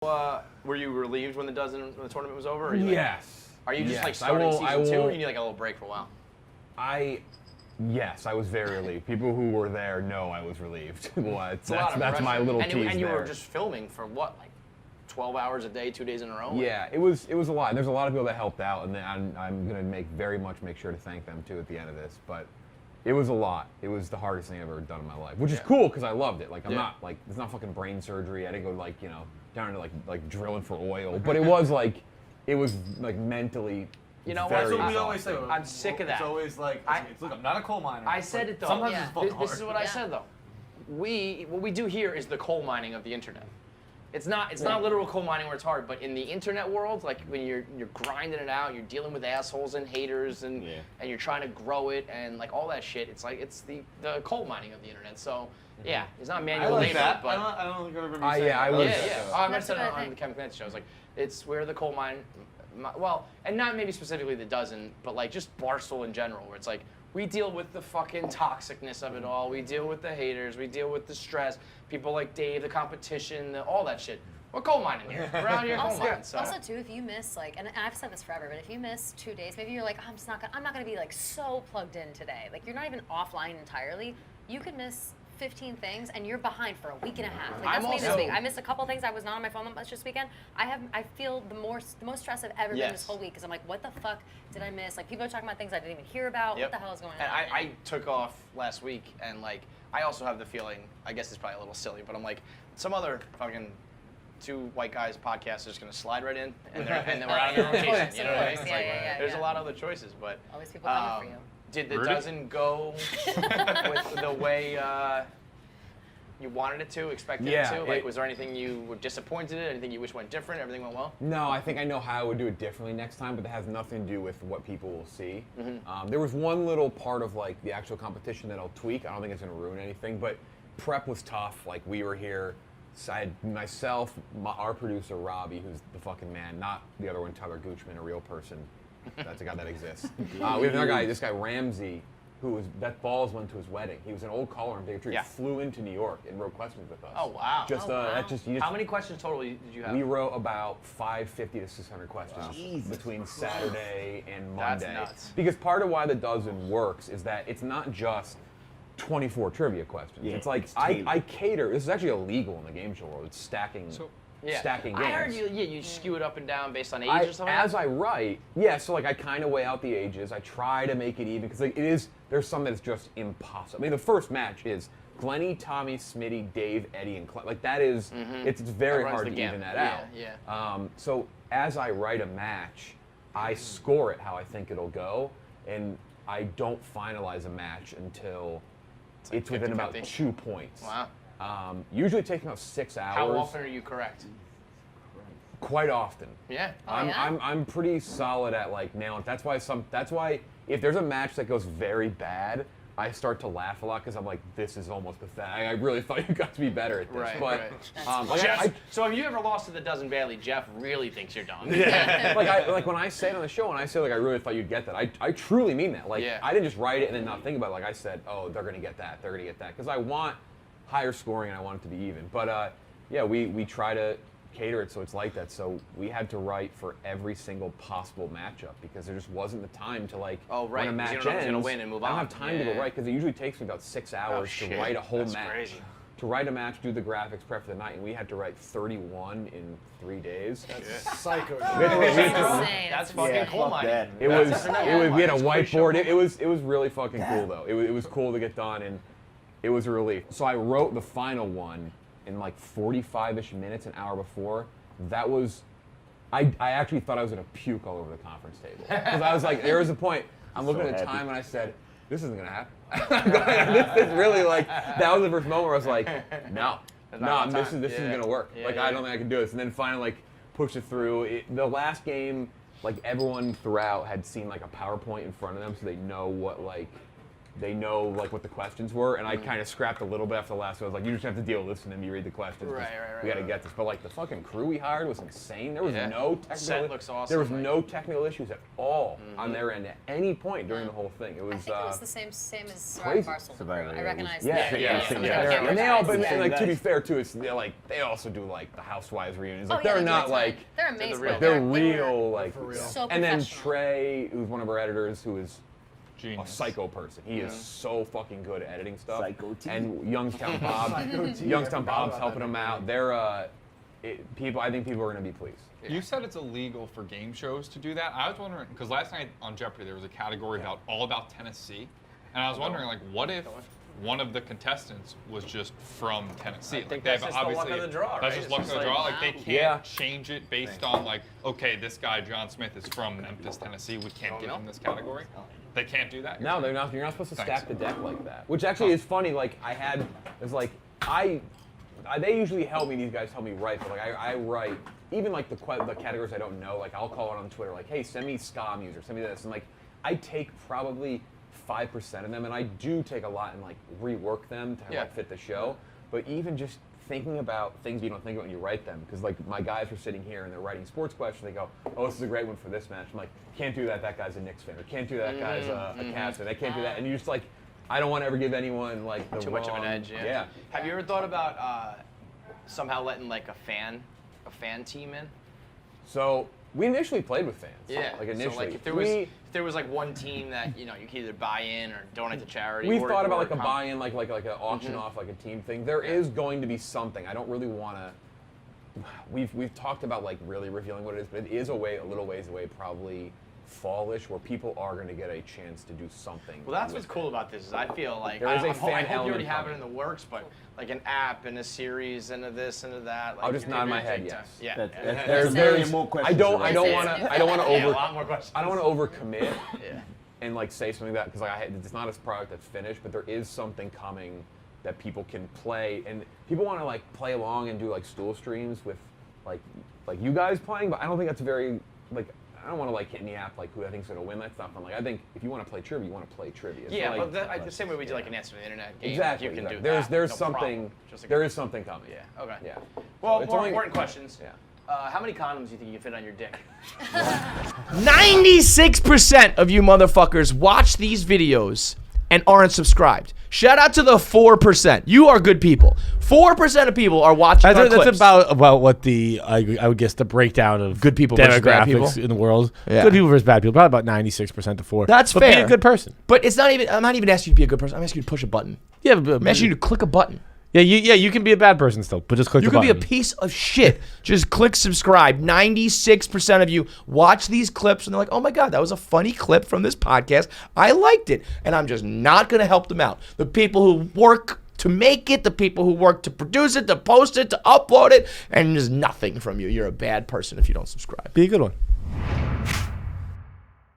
Were you relieved when the tournament was over? Or Yes. Are you just yes. like starting season 2, or you need like a little break for a while? Yes, I was very relieved. People who were there know I was relieved. That's my little tease And you there. were just filming for what, like 12 hours a day, 2 days in a row? Yeah, it was a lot. And there's a lot of people that helped out, and I'm gonna make sure to thank them too at the end of this. But it was a lot. It was the hardest thing I've ever done in my life, which is cool because I loved it. Like I'm not like it's not fucking brain surgery. I didn't go like down to like drilling for oil, but it was like mentally. You know That's what? what we always say. I'm sick of that. It's always like, look, I'm not a coal miner. I said it though. Sometimes it's fucking hard. This is what I said though. What we do here is the coal mining of the internet. It's not literal coal mining where it's hard, but in the internet world, like when you're grinding it out, you're dealing with assholes and haters, and you're trying to grow it and like all that shit. It's like it's the coal mining of the internet. So yeah, it's not manual labor. That. But I don't think I've ever been I was. I might have said it on the Kevin Clancy show. I was like, it's where the coal mine. Well, and not maybe specifically the Dozen, but like just Barstool in general, where it's like we deal with the fucking toxicness of it all. We deal with the haters. We deal with the stress. People like Dave, the competition, all that shit. We're coal mining here. We're out here coal mining. So. Also, too, if you miss like, and I've said this forever, but if you miss 2 days, maybe you're like, I'm not gonna be like so plugged in today. Like you're not even offline entirely. You could miss 15 things and you're behind for a week and a half. Like that's me this week. I missed a couple things. I was not on my phone that much this weekend. I feel the most stress I've ever been this whole week because I'm like, what the fuck did I miss? Like people are talking about things I didn't even hear about. What the hell is going on? And I took off last week and like I also have the feeling, I guess it's probably a little silly, but I'm like, some other fucking 2 white guys podcast are just gonna slide right in and then we're out of the rotation. You know what I mean? It's like, there's a lot of other choices, but always people coming for you. Did the Dozen go with the way you wanted it to, expected it to? Like, was there anything you were disappointed in? Anything you wish went different? Everything went well? No, I think I know how I would do it differently next time, but that has nothing to do with what people will see. There was one little part of like the actual competition that I'll tweak. I don't think it's gonna ruin anything, but prep was tough. Like we were here. So I had myself, our producer Robbie, who's the fucking man, not the other one, Tyler Goochman, a real person. That's a guy that exists. We have another guy, this guy Ramsey, Beth Balls went to his wedding. He was an old caller in Big Tree. Flew into New York and wrote questions with us. Oh wow! How many questions total did you have? We wrote about 550 to 600 questions between Saturday and Monday. That's nuts. Because part of why the Dozen works is that it's not just 24 trivia questions. It's like I cater. This is actually illegal in the game show world. It's stacking. Stacking games. I heard you skew it up and down based on age or something? As I write, so like I kind of weigh out the ages. I try to make it even because like there's some that's just impossible. I mean, the first match is Glennie, Tommy, Smitty, Dave, Eddie, and Clint. Like that is, it's very hard to even that out. So as I write a match, I score it how I think it'll go, and I don't finalize a match until it's within about 2 points. Wow. Usually it takes about 6 hours. How often are you correct? Quite often. Yeah. I'm pretty solid at like nailing. That's why if there's a match that goes very bad, I start to laugh a lot because I'm like, this is almost pathetic. I really thought you got to be better at this. Right. So have you ever lost to the Dozen badly? Jeff really thinks you're done. Yeah. like when I say it on the show, and I say like I really thought you'd get that, I truly mean that. Like I didn't just write it and then not think about it. Like I said, oh, they're gonna get that. They're gonna get that because I want higher scoring and I want it to be even. But we try to cater it so it's like that. So we had to write for every single possible matchup because there just wasn't the time to like when a match ends. Gonna win and move on. I don't have time to go write because it usually takes me about 6 hours to write a whole match. Crazy. To write a match, do the graphics, prep for the night, and we had to write 31 in 3 days. That's psycho. That's fucking cool mining. We had a whiteboard. It was really fucking cool though. It was cool to get done and it was a relief. So I wrote the final one in like 45-ish minutes, an hour before. That was, I actually thought I was gonna puke all over the conference table. Because I was like, there was a point, I'm looking at the time and I said, this isn't gonna happen. This is really like, that was the first moment where I was like, this isn't gonna work. I don't think I can do this. And then finally like pushed it through. The last game, like everyone throughout had seen like a PowerPoint in front of them so they know what like they know like what the questions were, and I kind of scrapped a little bit after the last one. I was like, you just have to deal with this, and then you read the questions. Right, We got to get this. But like the fucking crew we hired was insane. There was Yeah. no technical. Set looks awesome, There was like- no technical issues at all on their end at any point during the whole thing. It was. I think it was the same as crazy. Barcelona. Survivor, I yeah, recognize Yeah, that. yeah, Some of the yeah. camera And they all, guys, but yeah. like to be fair too, it's like they also do like the Housewives reunions. Like Oh, yeah, they're they do not a ton. like They're amazing. real- they're They were real like. For real. So And then professional. Trey, who's one of our editors, who is a Genius. psycho person. He is so fucking good at editing stuff. Psycho T. And Youngstown Bob, Psycho T, Youngstown I forgot Bob's about helping that him out. They're people. I think people are gonna be pleased. You said it's illegal for game shows to do that. I was wondering because last night on Jeopardy there was a category all about Tennessee, and I was wondering like, what if one of the contestants was just from Tennessee? I think like, that's just the luck of the draw, That's right? just It's luck of just the like- draw. Like they Wow. can't Yeah. change it based on like, okay, this guy John Smith is from Memphis, Tennessee. We can't give him this category. They can't do that. No, they're not. You're not supposed to Thanks. stack the deck like that. Which actually is funny. Like they usually help me. These guys help me write, but like I write even like the categories I don't know. Like I'll call it on Twitter. Like, hey, send me ska music, send me this, and like I take probably 5% of them, and I do take a lot and like rework them to Yeah. like fit the show. But even just thinking about things you don't think about when you write them, because like my guys were sitting here and they're writing sports questions. They go, "Oh, this is a great one for this match." I'm like, "Can't do that. That guy's a Knicks fan. Or can't do that. Guy's a Cavs fan. I can't do that." And you're just like, I don't want to ever give anyone like the Too much of an wrong- edge. Yeah. Have you ever thought about somehow letting like a fan team in? So we initially played with fans. Yeah. Like initially, So like if there was like one team that you could either buy in or donate to charity. we've or, thought about or like a buy-in, like an auction off, like a team thing. There is going to be something. I don't really want to. We've talked about like really revealing what it is, but it is a little ways away, probably fallish, where people are going to get a chance to do something. Well, that's what's cool about this is I feel like There is a I fan hope you already element have it coming. in the works, but like an app and a series and a this and a that. Like, I'll just nod my head, big time. yes. Yeah. There's more questions. I don't want to Yeah, a over. lot more questions. I don't want to overcommit Yeah. and like say something that because it's not a product that's finished, but there is something coming that people can play, and people want to like play along and do like stool streams with like you guys playing, but I don't think that's very like. I don't want to like hit any app like who I think's gonna win. That's not fun. Like I think if you want to play trivia, you want to play trivia. It's Yeah, not but like, the same way we do like an answer to the internet game. exactly. You can do There's that. there's no something problem. Just like there is something coming. Yeah. Okay. Yeah. Well, So it's more only- important questions. Yeah. How many condoms do you think you can fit on your dick? 96% of you motherfuckers watch these videos and aren't subscribed. Shout out to the 4%. You are good people. 4% of people are watching our That's clips. about what I would guess the breakdown of Good people versus bad demographics people? in the world. Yeah. Good people versus bad people. Probably about 96% to 4. That's but Be fair. a good person. But it's not even. I'm not even asking you to be a good person. I'm asking you to push a button. Yeah, but, I'm asking you to click a button. you can be a bad person still, but just click You the can be a button. piece of shit. Just click subscribe. 96% of you watch these clips and they're like, oh my God, that was a funny clip from this podcast. I liked it. And I'm just not going to help them out. The people who work to make it, the people who work to produce it, to post it, to upload it, and there's nothing from you. You're a bad person if you don't subscribe. Be a good one.